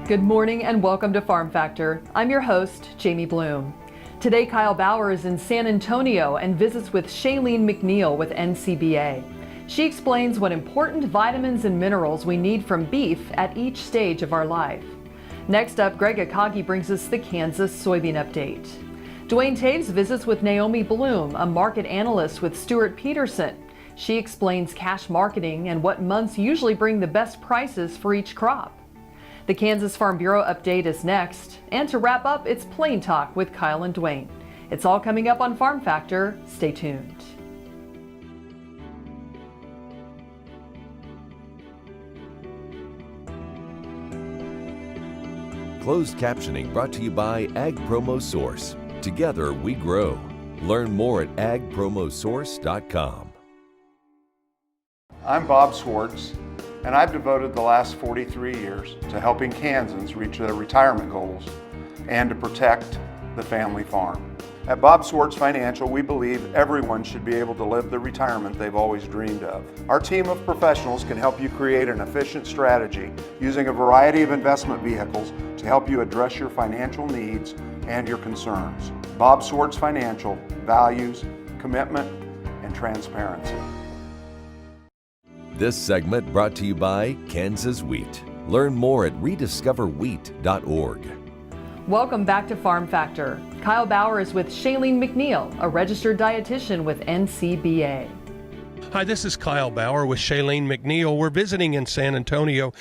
Good morning and welcome to Farm Factor. I'm your host, Jamie Bloom. Today, Kyle Bauer is in San Antonio and visits with Shalene McNeill with NCBA. She explains what important vitamins and minerals we need from beef at each stage of our life. Next up, Greg Akagi brings us the Kansas Soybean update. Duane Toews visits with Naomi Blohm, a market analyst with Stewart Peterson. She explains cash marketing and what months usually bring the best prices for each crop. The Kansas Farm Bureau update is next. And to wrap up, it's Plain Talk with Kyle and Duane. It's all coming up on Farm Factor. Stay tuned. Closed captioning brought to you by Ag Promo Source. Together we grow. Learn more at agpromosource.com. I'm Bob Swartz, and I've devoted the last 43 years to helping Kansans reach their retirement goals and to protect the family farm. At Bob Swartz Financial, we believe everyone should be able to live the retirement they've always dreamed of. Our team of professionals can help you create an efficient strategy using a variety of investment vehicles to help you address your financial needs and your concerns. Bob Swartz Financial values commitment and transparency. This segment brought to you by Kansas Wheat. Learn more at rediscoverwheat.org. Welcome back to Farm Factor. Kyle Bauer is with Shalene McNeill, a registered dietitian with NCBA. Hi, this is Kyle Bauer with Shalene McNeill. We're visiting in San Antonio.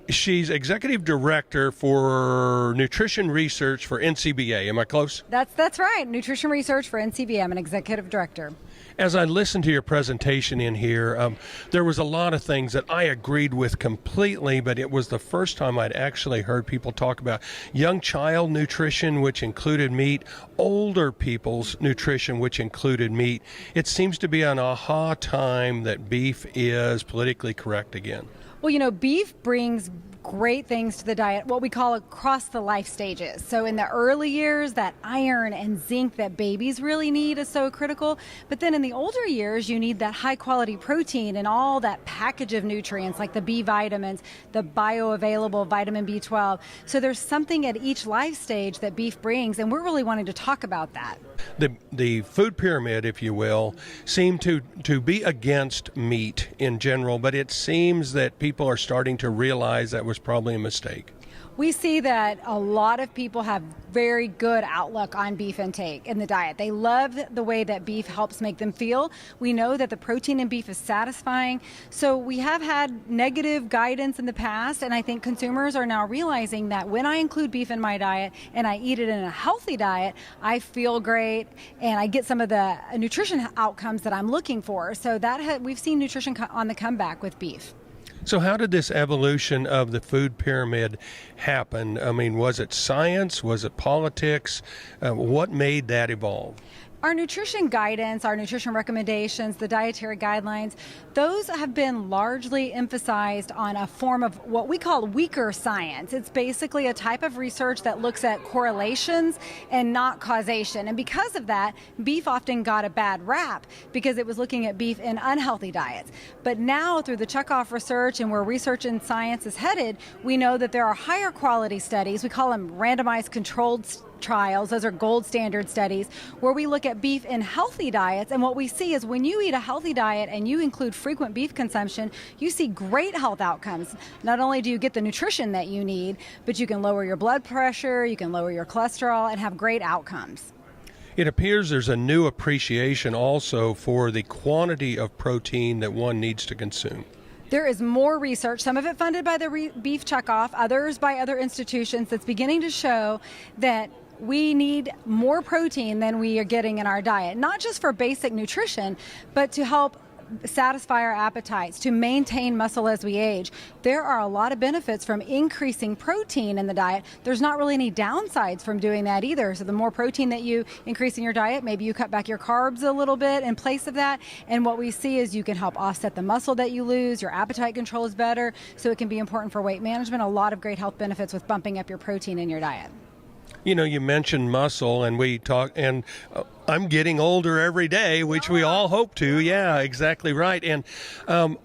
She's executive director for nutrition research for NCBA. Am I close? That's right. Nutrition research for NCBA. I'm an executive director. As I listened to your presentation in here, there was a lot of things that I agreed with completely, but it was the first time I'd actually heard people talk about young child nutrition, which included meat, older people's nutrition, which included meat. It seems to be an aha time that beef is politically correct again. Well, you know, beef brings great things to the diet, what we call across the life stages. So in the early years, that iron and zinc that babies really need is so critical. But then in the older years, you need that high quality protein and all that package of nutrients like the B vitamins, the bioavailable vitamin B12. So there's something at each life stage that beef brings, and we're really wanting to talk about that. The food pyramid, if you will, seemed to be against meat in general, but it seems that people are starting to realize that was probably a mistake. We see that a lot of people have very good outlook on beef intake in the diet. They love the way that beef helps make them feel. We know that the protein in beef is satisfying. So we have had negative guidance in the past, and I think consumers are now realizing that when I include beef in my diet and I eat it in a healthy diet, I feel great and I get some of the nutrition outcomes that I'm looking for. So that we've seen nutrition on the comeback with beef. So how did this evolution of the food pyramid happen? I mean, was it science? Was it politics? What made that evolve? Our nutrition guidance, our nutrition recommendations, the dietary guidelines, those have been largely emphasized on a form of what we call weaker science. It's basically a type of research that looks at correlations and not causation. And because of that, beef often got a bad rap because it was looking at beef in unhealthy diets. But now through the checkoff research and where research and science is headed, we know that there are higher quality studies. We call them randomized controlled trials. Those are gold standard studies where we look at beef in healthy diets, and what we see is when you eat a healthy diet and you include frequent beef consumption, you see great health outcomes. Not only do you get the nutrition that you need, but you can lower your blood pressure, you can lower your cholesterol, and have great outcomes. It appears there's a new appreciation also for the quantity of protein that one needs to consume. There is more research, some of it funded by the Beef Checkoff, others by other institutions, that's beginning to show that we need more protein than we are getting in our diet, not just for basic nutrition, but to help satisfy our appetites, to maintain muscle as we age. There are a lot of benefits from increasing protein in the diet. There's not really any downsides from doing that either. So the more protein that you increase in your diet, maybe you cut back your carbs a little bit in place of that. And what we see is you can help offset the muscle that you lose. Your appetite control is better. So it can be important for weight management. A lot of great health benefits with bumping up your protein in your diet. You know, you mentioned muscle, and we talk, and I'm getting older every day, which we all hope to. Yeah, exactly right. And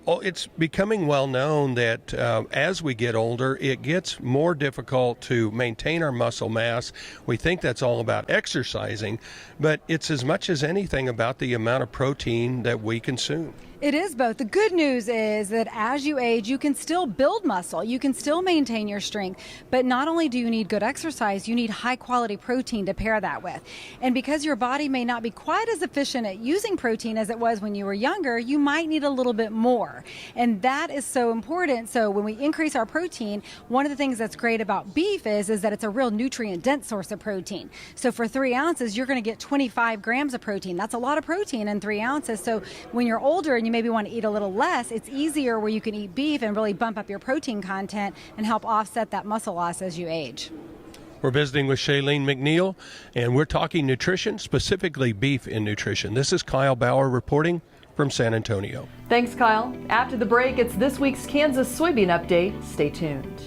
it's becoming well known that as we get older, it gets more difficult to maintain our muscle mass. We think that's all about exercising, but it's as much as anything about the amount of protein that we consume. It is both. The good news is that as you age, you can still build muscle. You can still maintain your strength. But not only do you need good exercise, you need high quality protein to pair that with. And because your body may not be quite as efficient at using protein as it was when you were younger, you might need a little bit more. And that is so important. So when we increase our protein, one of the things that's great about beef is that it's a real nutrient dense source of protein. So for 3 ounces, you're going to get 25 grams of protein. That's a lot of protein in 3 ounces. So when you're older and you maybe want to eat a little less, it's easier where you can eat beef and really bump up your protein content and help offset that muscle loss as you age. We're visiting with Shalene McNeill, and we're talking nutrition, specifically beef in nutrition. This is Kyle Bauer reporting from San Antonio. Thanks, Kyle. After the break, it's this week's Kansas Soybean Update. Stay tuned.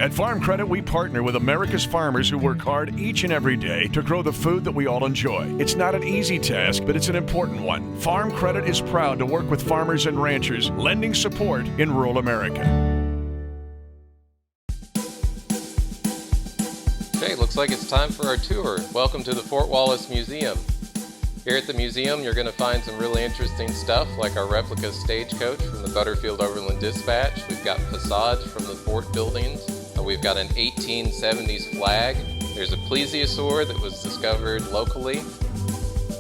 At Farm Credit, we partner with America's farmers who work hard each and every day to grow the food that we all enjoy. It's not an easy task, but it's an important one. Farm Credit is proud to work with farmers and ranchers, lending support in rural America. Okay, looks like it's time for our tour. Welcome to the Fort Wallace Museum. Here at the museum, you're going to find some really interesting stuff like our replica stagecoach from the Butterfield Overland Dispatch. We've got facades from the fort buildings. We've got an 1870s flag. There's a plesiosaur that was discovered locally.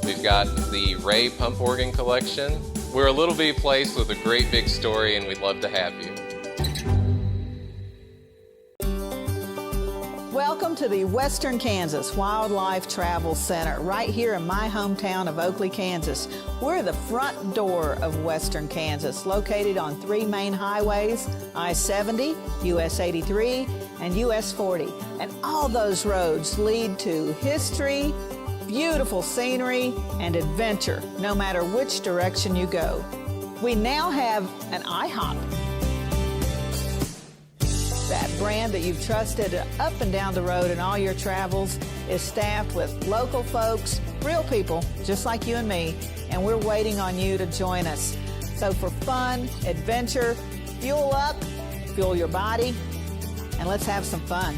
We've got the Ray pump organ collection. We're a little bitty place with a great big story, and we'd love to have you. Welcome to the Western Kansas Wildlife Travel Center, right here in my hometown of Oakley, Kansas. We're the front door of Western Kansas, located on 3 main highways, I-70, US 83, and US 40. And all those roads lead to history, beautiful scenery, and adventure, no matter which direction you go. We now have an IHOP. That brand that you've trusted up and down the road in all your travels is staffed with local folks, real people, just like you and me, and we're waiting on you to join us. So for fun, adventure, fuel up, fuel your body, and let's have some fun.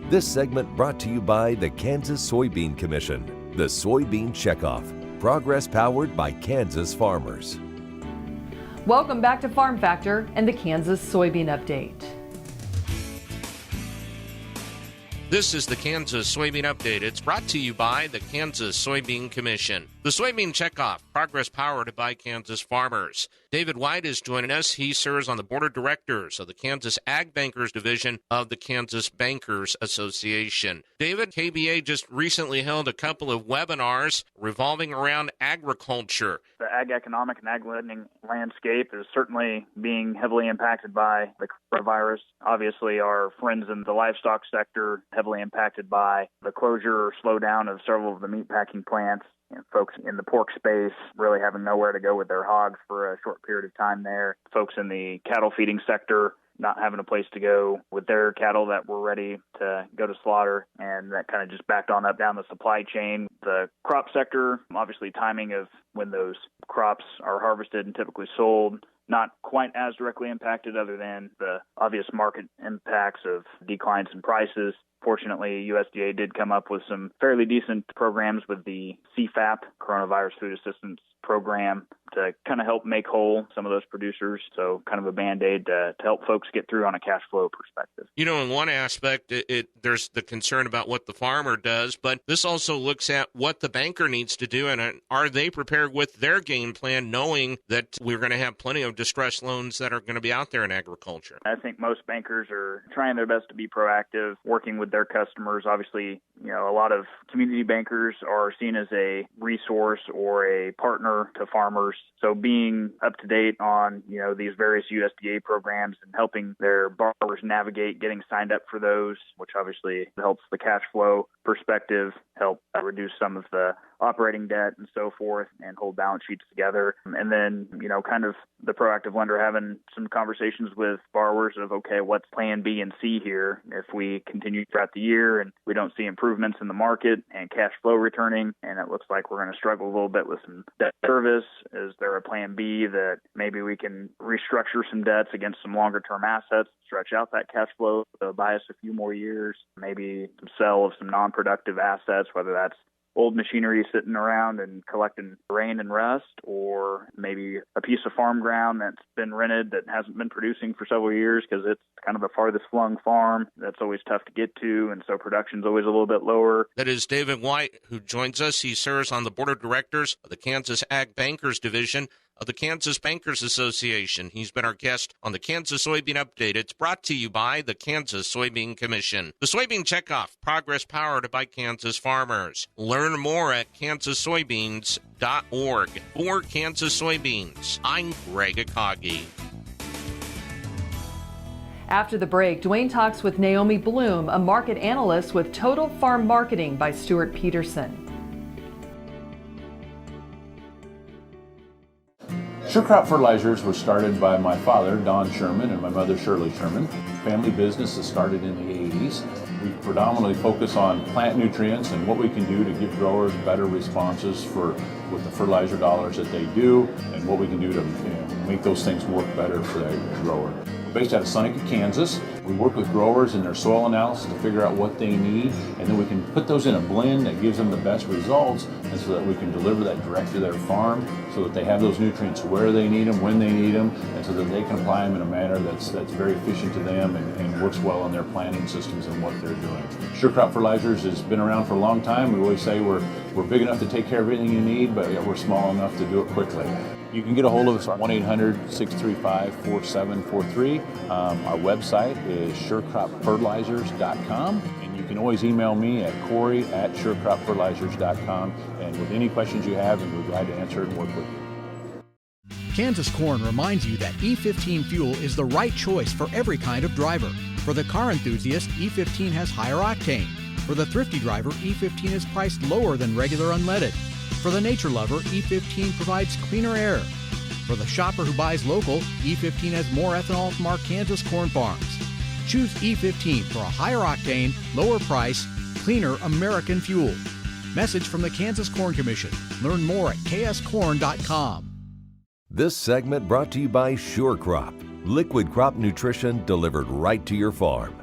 This segment brought to you by the Kansas Soybean Commission, the Soybean Checkoff, progress powered by Kansas farmers. Welcome back to Farm Factor and the Kansas Soybean Update. This is the Kansas Soybean Update. It's brought to you by the Kansas Soybean Commission. The Soybean Checkoff, progress powered by Kansas farmers. David White is joining us. He serves on the board of directors of the Kansas Ag Bankers Division of the Kansas Bankers Association. David, KBA just recently held a couple of webinars revolving around agriculture. The ag economic and ag lending landscape is certainly being heavily impacted by the coronavirus. Obviously, our friends in the livestock sector heavily impacted by the closure or slowdown of several of the meatpacking plants. And folks in the pork space really having nowhere to go with their hogs for a short period of time there. Folks in the cattle feeding sector not having a place to go with their cattle that were ready to go to slaughter, and that kind of just backed on up down the supply chain. The crop sector, obviously timing of when those crops are harvested and typically sold, not quite as directly impacted other than the obvious market impacts of declines in prices. Fortunately, USDA did come up with some fairly decent programs with the CFAP, Coronavirus Food Assistance Program, to kind of help make whole some of those producers. So kind of a Band-Aid to help folks get through on a cash flow perspective. You know, in one aspect, there's the concern about what the farmer does, but this also looks at what the banker needs to do, and are they prepared with their game plan, knowing that we're going to have plenty of distressed loans that are going to be out there in agriculture? I think most bankers are trying their best to be proactive, working with with their customers. Obviously, a lot of community bankers are seen as a resource or a partner to farmers. So being up to date on, these various USDA programs and helping their borrowers navigate getting signed up for those, which obviously helps the cash flow perspective, help reduce some of the operating debt and so forth, and hold balance sheets together. And then, kind of the proactive lender having some conversations with borrowers of, okay, what's plan B and C here if we continue throughout the year and we don't see improvements in the market and cash flow returning, and it looks like we're going to struggle a little bit with some debt service. Is there a plan B that maybe we can restructure some debts against some longer term assets, stretch out that cash flow, buy us a few more years, maybe some sell of some non-productive assets, whether that's old machinery sitting around and collecting rain and rust, or maybe a piece of farm ground that's been rented that hasn't been producing for several years because it's kind of the farthest flung farm that's always tough to get to, and so production's always a little bit lower. That is David White, who joins us. He serves on the board of directors of the Kansas Ag Bankers Division of the Kansas Bankers Association. He's been our guest on the Kansas Soybean Update. It's brought to you by the Kansas Soybean Commission. The Soybean Checkoff, progress powered by Kansas farmers. Learn more at kansassoybeans.org. For Kansas Soybeans, I'm Greg Akagi. After the break, Duane talks with Naomi Blohm, a market analyst with Total Farm Marketing by Stewart Peterson. Sure Crop Fertilizers was started by my father, Don Sherman, and my mother, Shirley Sherman. Family business that started in the 80s. We predominantly focus on plant nutrients and what we can do to give growers better responses with the fertilizer dollars that they do, and what we can do to make those things work better for the grower. We're based out of Seneca, Kansas. We work with growers in their soil analysis to figure out what they need, and then we can put those in a blend that gives them the best results, and so that we can deliver that direct to their farm so that they have those nutrients where they need them, when they need them, and so that they can apply them in a manner that's very efficient to them and works well in their planting systems and what they're doing. Sure Crop Fertilizers has been around for a long time. We always say we're big enough to take care of everything you need, but we're small enough to do it quickly. You can get a hold of us at 1-800-635-4743. Our website is surecropfertilizers.com, and you can always email me at Corey@surecropfertilizers.com, and with any questions you have, and we're glad to answer it and work with you. Kansas Corn reminds you that E15 fuel is the right choice for every kind of driver. For the car enthusiast, E15 has higher octane. For the thrifty driver, E15 is priced lower than regular unleaded. For the nature lover, E15 provides cleaner air. For the shopper who buys local, E15 has more ethanol from our Kansas corn farms. Choose E15 for a higher octane, lower price, cleaner American fuel. Message from the Kansas Corn Commission. Learn more at kscorn.com. This segment brought to you by Sure Crop, liquid crop nutrition delivered right to your farm.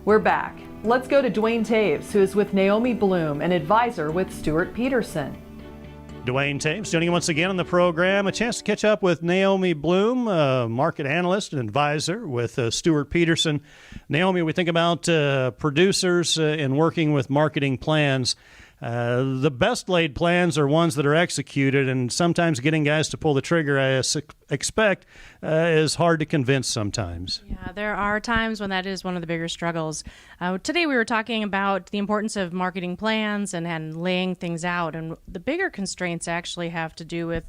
We're back. Let's go to Duane Toews, who is with Naomi Blohm, an advisor with Stewart Peterson. Duane Toews joining once again on the program. A chance to catch up with Naomi Blohm, a market analyst and advisor with Stewart Peterson. Naomi, we think about producers and working with marketing plans. The best laid plans are ones that are executed, and sometimes getting guys to pull the trigger, I expect, is hard to convince sometimes. Yeah, there are times when that is one of the bigger struggles. Today we were talking about the importance of marketing plans and laying things out, and the bigger constraints actually have to do with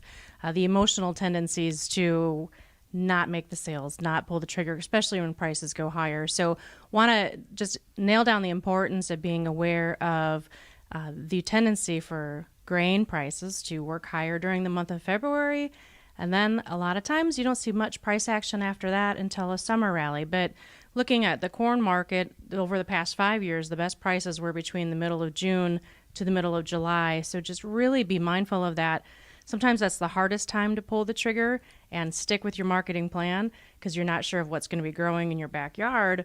the emotional tendencies to not make the sales, not pull the trigger, especially when prices go higher. So want to just nail down the importance of being aware of the tendency for grain prices to work higher during the month of February, and then a lot of times you don't see much price action after that until a summer rally. But looking at the corn market over the past 5 years, the best prices were between the middle of June to the middle of July. So just really be mindful of that. Sometimes that's the hardest time to pull the trigger and stick with your marketing plan because you're not sure of what's going to be growing in your backyard.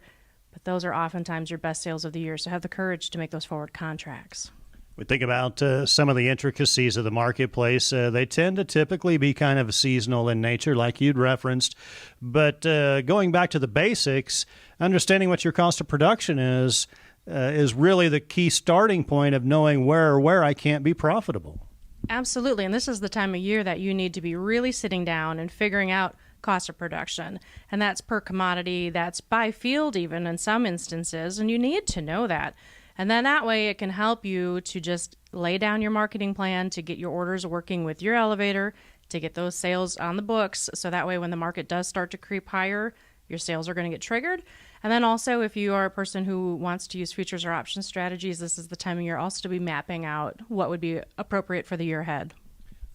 But those are oftentimes your best sales of the year. So have the courage to make those forward contracts. We think about some of the intricacies of the marketplace. They tend to typically be kind of seasonal in nature, like you'd referenced. But going back to the basics, understanding what your cost of production is really the key starting point of knowing where I can't be profitable. Absolutely. And this is the time of year that you need to be really sitting down and figuring out cost of production. And that's per commodity, that's by field even in some instances, and you need to know that. And then that way it can help you to just lay down your marketing plan to get your orders working with your elevator, to get those sales on the books. So that way when the market does start to creep higher, your sales are going to get triggered. And then also if you are a person who wants to use futures or option strategies, this is the time of year also to be mapping out what would be appropriate for the year ahead.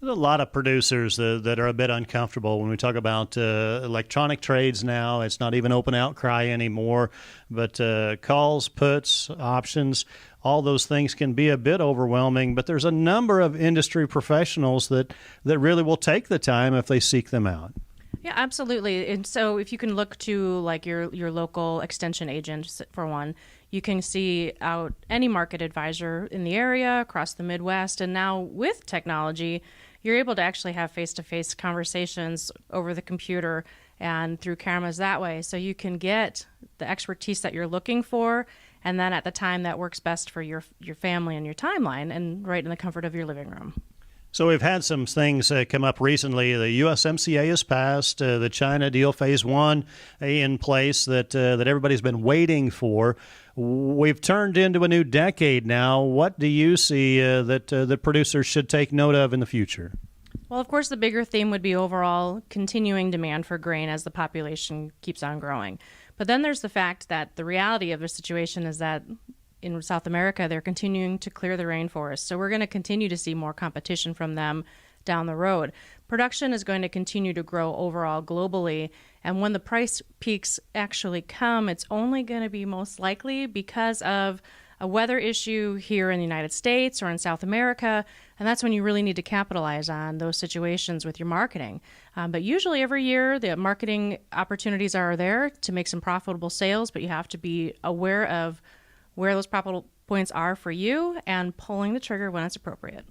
There's a lot of producers that are a bit uncomfortable when we talk about electronic trades now. It's not even open outcry anymore, but calls, puts, options, all those things can be a bit overwhelming. But there's a number of industry professionals that really will take the time if they seek them out. Yeah, absolutely. And so if you can look to like your local extension agent, for one, you can see out any market advisor in the area, across the Midwest. And now with technology, you're able to actually have face-to-face conversations over the computer and through cameras that way. So you can get the expertise that you're looking for, and then at the time that works best for your family and your timeline, and right in the comfort of your living room. So we've had some things come up recently. The USMCA has passed, the China deal Phase 1 in place that everybody's been waiting for. We've turned into a new decade now. What do you see that the producers should take note of in the future? Well, of course, the bigger theme would be overall continuing demand for grain as the population keeps on growing. But then there's the fact that the reality of the situation is that in South America, they're continuing to clear the rainforest. So we're going to continue to see more competition from them down the road. Production is going to continue to grow overall globally. And when the price peaks actually come, it's only going to be most likely because of a weather issue here in the United States or in South America. And that's when you really need to capitalize on those situations with your marketing. But usually every year, the marketing opportunities are there to make some profitable sales, but you have to be aware of where those profitable points are for you and pulling the trigger when it's appropriate.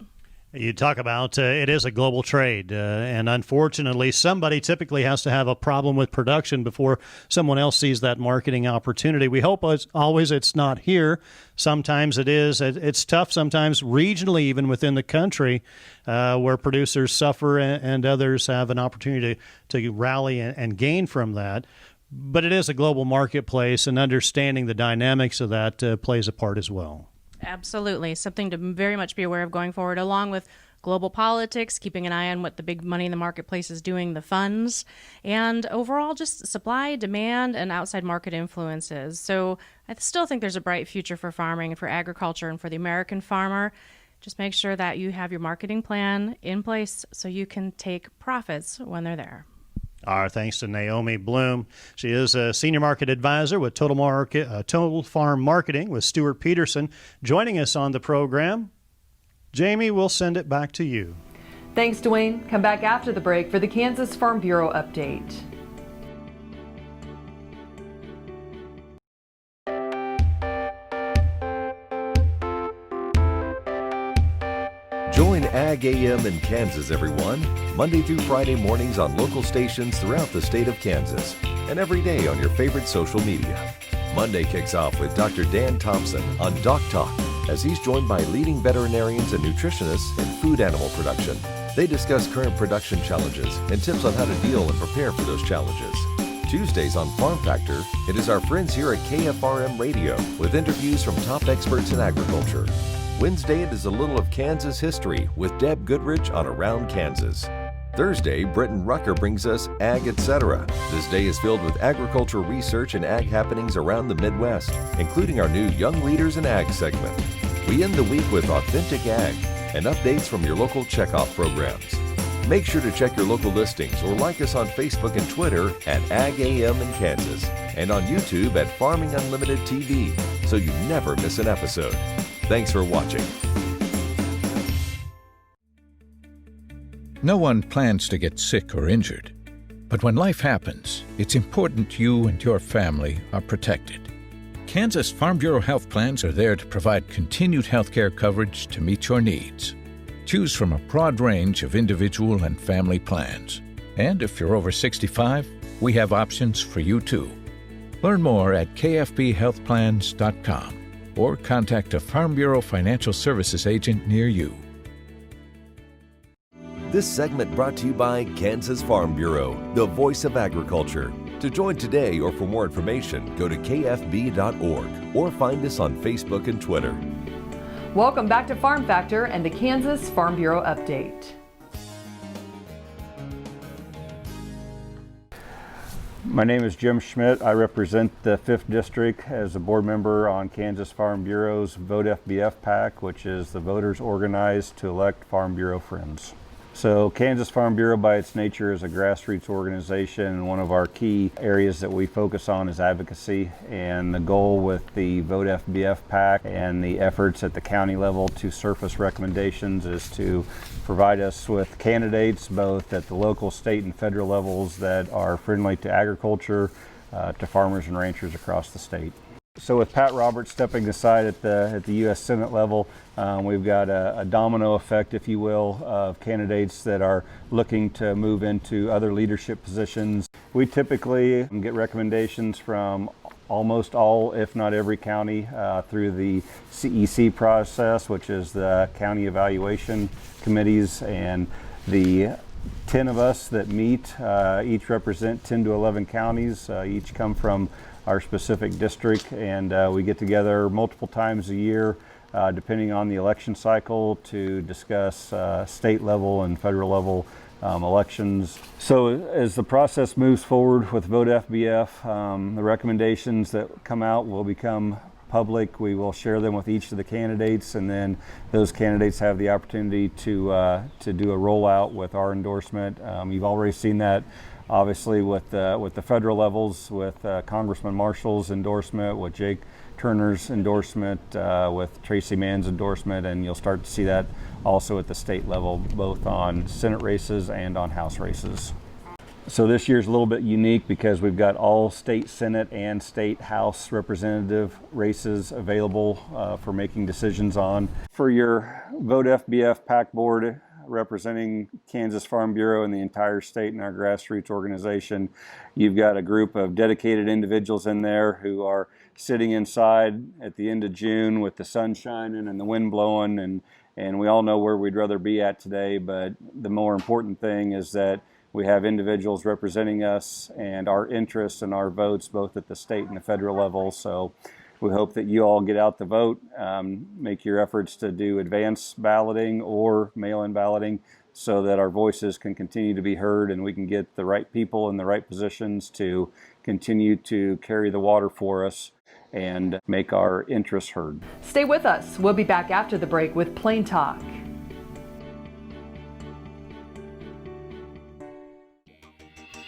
You talk about it is a global trade, and unfortunately, somebody typically has to have a problem with production before someone else sees that marketing opportunity. We hope it's not here. Sometimes it is. It's tough sometimes regionally, even within the country, where producers suffer and others have an opportunity to rally and gain from that. But it is a global marketplace, and understanding the dynamics of that plays a part as well. Absolutely. Something to very much be aware of going forward, along with global politics, keeping an eye on what the big money in the marketplace is doing, the funds, and overall just supply, demand, and outside market influences. So I still think there's a bright future for farming and for agriculture and for the American farmer. Just make sure that you have your marketing plan in place so you can take profits when they're there. Our thanks to Naomi Blohm. She is a senior market advisor with Total Farm Marketing with Stewart Peterson, joining us on the program. Jamie, we'll send it back to you. Thanks, Duane. Come back after the break for the Kansas Farm Bureau update. Join Ag AM in Kansas, everyone, Monday through Friday mornings on local stations throughout the state of Kansas, and every day on your favorite social media. Monday kicks off with Dr. Dan Thompson on Doc Talk, as he's joined by leading veterinarians and nutritionists in food animal production. They discuss current production challenges and tips on how to deal and prepare for those challenges. Tuesdays on Farm Factor, it is our friends here at KFRM Radio with interviews from top experts in agriculture. Wednesday, it is a little of Kansas history with Deb Goodrich on Around Kansas. Thursday, Britton Rucker brings us Ag Etc. This day is filled with agricultural research and ag happenings around the Midwest, including our new Young Leaders in Ag segment. We end the week with Authentic Ag and updates from your local checkoff programs. Make sure to check your local listings or like us on Facebook and Twitter at Ag AM in Kansas and on YouTube at Farming Unlimited TV so you never miss an episode. Thanks for watching. No one plans to get sick or injured. But when life happens, it's important you and your family are protected. Kansas Farm Bureau health plans are there to provide continued health care coverage to meet your needs. Choose from a broad range of individual and family plans. And if you're over 65, we have options for you too. Learn more at kfbhealthplans.com or contact a Farm Bureau Financial Services agent near you. This segment brought to you by Kansas Farm Bureau, the voice of agriculture. To join today or for more information, go to kfb.org or find us on Facebook and Twitter. Welcome back to Farm Factor and the Kansas Farm Bureau Update. My name is Jim Schmidt. I represent the 5th District as a board member on Kansas Farm Bureau's Vote FBF PAC, which is the voters organized to elect Farm Bureau friends. So Kansas Farm Bureau by its nature is a grassroots organization, and one of our key areas that we focus on is advocacy. And the goal with the Vote FBF PAC and the efforts at the county level to surface recommendations is to provide us with candidates both at the local, state, and federal levels that are friendly to agriculture, to farmers and ranchers across the state. So with Pat Roberts stepping aside at the U.S. Senate level, we've got a domino effect, if you will, of candidates that are looking to move into other leadership positions. We typically get recommendations from almost all, if not every county, through the CEC process, which is the County Evaluation Committees, and the 10 of us that meet each represent 10 to 11 counties, each come from our specific district, and we get together multiple times a year, depending on the election cycle, to discuss state level and federal level elections. So as the process moves forward with Vote FBF, the recommendations that come out will become public. We will share them with each of the candidates, and then those candidates have the opportunity to do a rollout with our endorsement. You've already seen that obviously with the federal levels, with Congressman Marshall's endorsement, with Jake Turner's endorsement, with Tracy Mann's endorsement, and you'll start to see that also at the state level, both on Senate races and on House races. So this year's a little bit unique because we've got all state Senate and state House representative races available for making decisions on. For your Vote FBF PAC board, representing Kansas Farm Bureau and the entire state and our grassroots organization, you've got a group of dedicated individuals in there who are sitting inside at the end of June with the sun shining and the wind blowing, and we all know where we'd rather be at today, but the more important thing is that we have individuals representing us and our interests and our votes both at the state and the federal level. So we hope that you all get out the vote, make your efforts to do advance balloting or mail-in balloting so that our voices can continue to be heard and we can get the right people in the right positions to continue to carry the water for us and make our interests heard. Stay with us. We'll be back after the break with Plain Talk.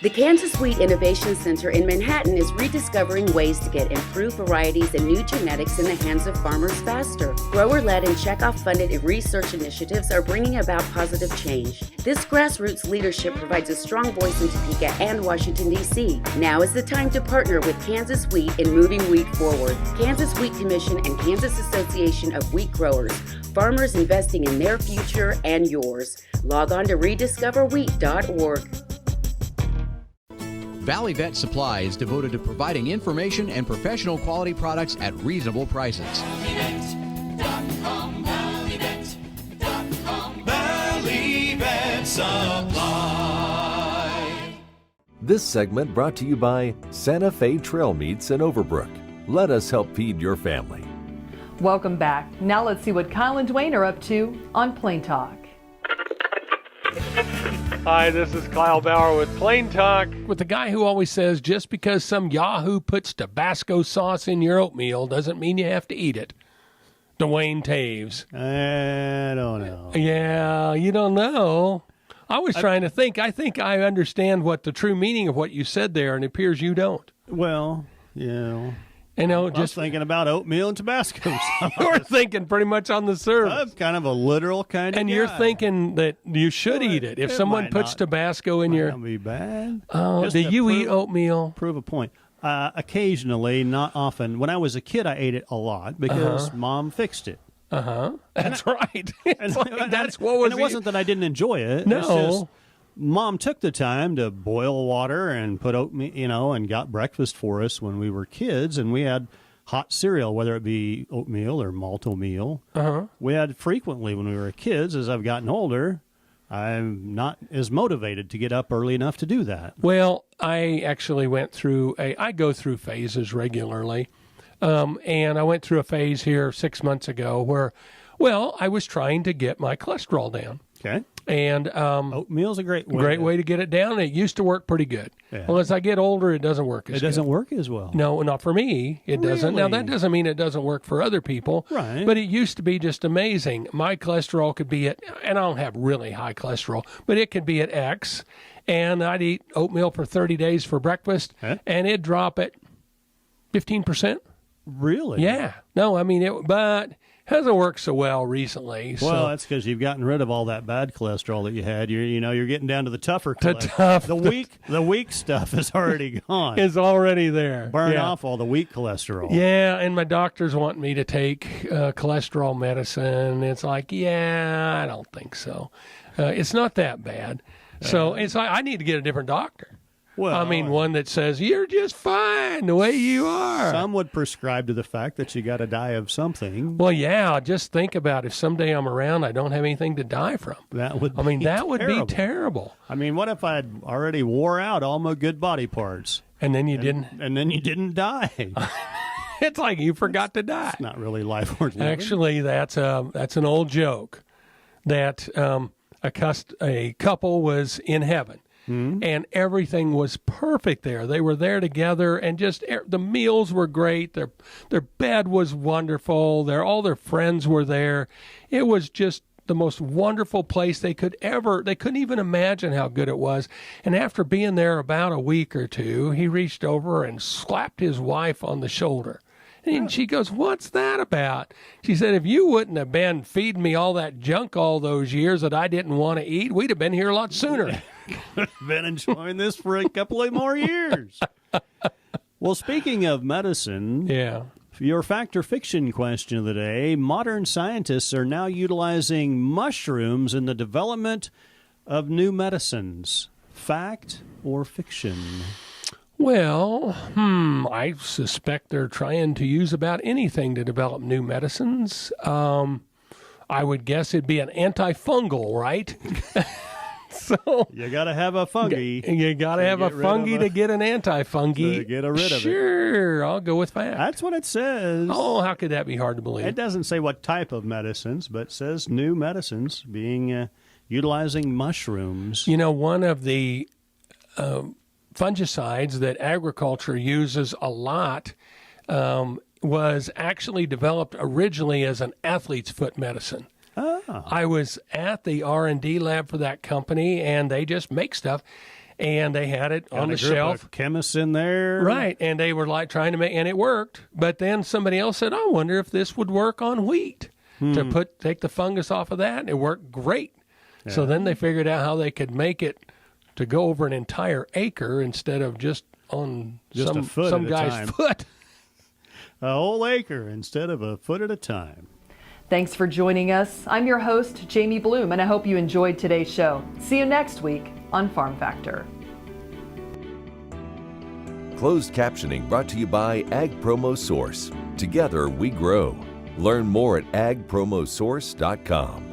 The Kansas Wheat Innovation Center in Manhattan is rediscovering ways to get improved varieties and new genetics in the hands of farmers faster. Grower-led and checkoff-funded research initiatives are bringing about positive change. This grassroots leadership provides a strong voice in Topeka and Washington, D.C. Now is the time to partner with Kansas Wheat in moving wheat forward. Kansas Wheat Commission and Kansas Association of Wheat Growers. Farmers investing in their future and yours. Log on to rediscoverwheat.org. Valley Vet Supply is devoted to providing information and professional quality products at reasonable prices. Valley Vet Supply. This segment brought to you by Santa Fe Trail Meats in Overbrook. Let us help feed your family. Welcome back. Now let's see what Kyle and Duane are up to on Plain Talk. Hi, this is Kyle Bauer with Plain Talk. With the guy who always says just because some yahoo puts Tabasco sauce in your oatmeal doesn't mean you have to eat it. Duane Toews. I don't know. Yeah, you don't know. I was trying to think. I think I understand what the true meaning of what you said there, and it appears you don't. Well, yeah. You know, just thinking about oatmeal and Tabasco sauce. You're thinking pretty much on the surface. I'm kind of a literal kind of and guy. You're thinking that you should eat it. If someone puts Tabasco in your... Might not be bad. Oh, do you eat oatmeal? Prove a point. Occasionally, not often. When I was a kid, I ate it a lot because Mom fixed it. That's right. That's what was. And it wasn't that I didn't enjoy it. No. It's just Mom took the time to boil water and put oatmeal, and got breakfast for us when we were kids, and we had hot cereal, whether it be oatmeal or malt-o-meal. We had frequently when we were kids. As I've gotten older, I'm not as motivated to get up early enough to do that. Well, I actually went through I go through phases regularly. And I went through a phase here 6 months ago where, I was trying to get my cholesterol down. Okay. And oatmeal's a great way to get it down. It used to work pretty good. Yeah. Well, as I get older, it doesn't work as good. It doesn't work as well. No, not for me. It doesn't. Now, that doesn't mean it doesn't work for other people. Right. But it used to be just amazing. My cholesterol could be at, and I don't have really high cholesterol, but it could be at X. And I'd eat oatmeal for 30 days for breakfast, and it'd drop at 15%. Really? Yeah. No, I mean, but hasn't worked so well recently. Well, that's because you've gotten rid of all that bad cholesterol that you had. You're getting down to the tougher cholesterol. The weak stuff is already gone. It's already there. Burn off all the weak cholesterol. Yeah, and my doctors want me to take cholesterol medicine. It's like, I don't think so. It's not that bad. So it's like I need to get a different doctor. Well, I mean, one that says, you're just fine the way you are. Some would prescribe to the fact that you got to die of something. Well, yeah, just think about if someday I'm around, I don't have anything to die from. That would be terrible. I mean, what if I'd already wore out all my good body parts? And then you didn't? And then you didn't die. It's like you forgot to die. It's not really life worth living. Actually, that's an old joke that a couple was in heaven. Mm-hmm. And everything was perfect there. They were there together, and just the meals were great. Their bed was wonderful. All their friends were there. It was just the most wonderful place they couldn't even imagine how good it was. And after being there about a week or two, he reached over and slapped his wife on the shoulder. And she goes, "What's that about?" She said, "If you wouldn't have been feeding me all that junk all those years that I didn't want to eat, we'd have been here a lot sooner." Been enjoying this for a couple of more years. Well, speaking of medicine, your fact or fiction question of the day: modern scientists are now utilizing mushrooms in the development of new medicines. Fact or fiction? Well, I suspect they're trying to use about anything to develop new medicines. I would guess it'd be an antifungal, right? So you got to have a fungi. You got to have a fungi to get an antifungi. To get rid of it. Sure, I'll go with fact. That's what it says. Oh, how could that be hard to believe? It doesn't say what type of medicines, but it says new medicines being utilizing mushrooms. You know, one of the fungicides that agriculture uses a lot was actually developed originally as an athlete's foot medicine. Oh. I was at the R&D lab for that company, and they just make stuff, and they had it on the shelf. Of chemists in there, right? And they were like trying to make, and it worked. But then somebody else said, "I wonder if this would work on wheat to take the fungus off of that." And it worked great. Yeah. So then they figured out how they could make it to go over an entire acre instead of just on some guy's foot. A whole acre instead of a foot at a time. Thanks for joining us. I'm your host, Jamie Bloom, and I hope you enjoyed today's show. See you next week on Farm Factor. Closed captioning brought to you by Ag Promo Source. Together we grow. Learn more at agpromosource.com.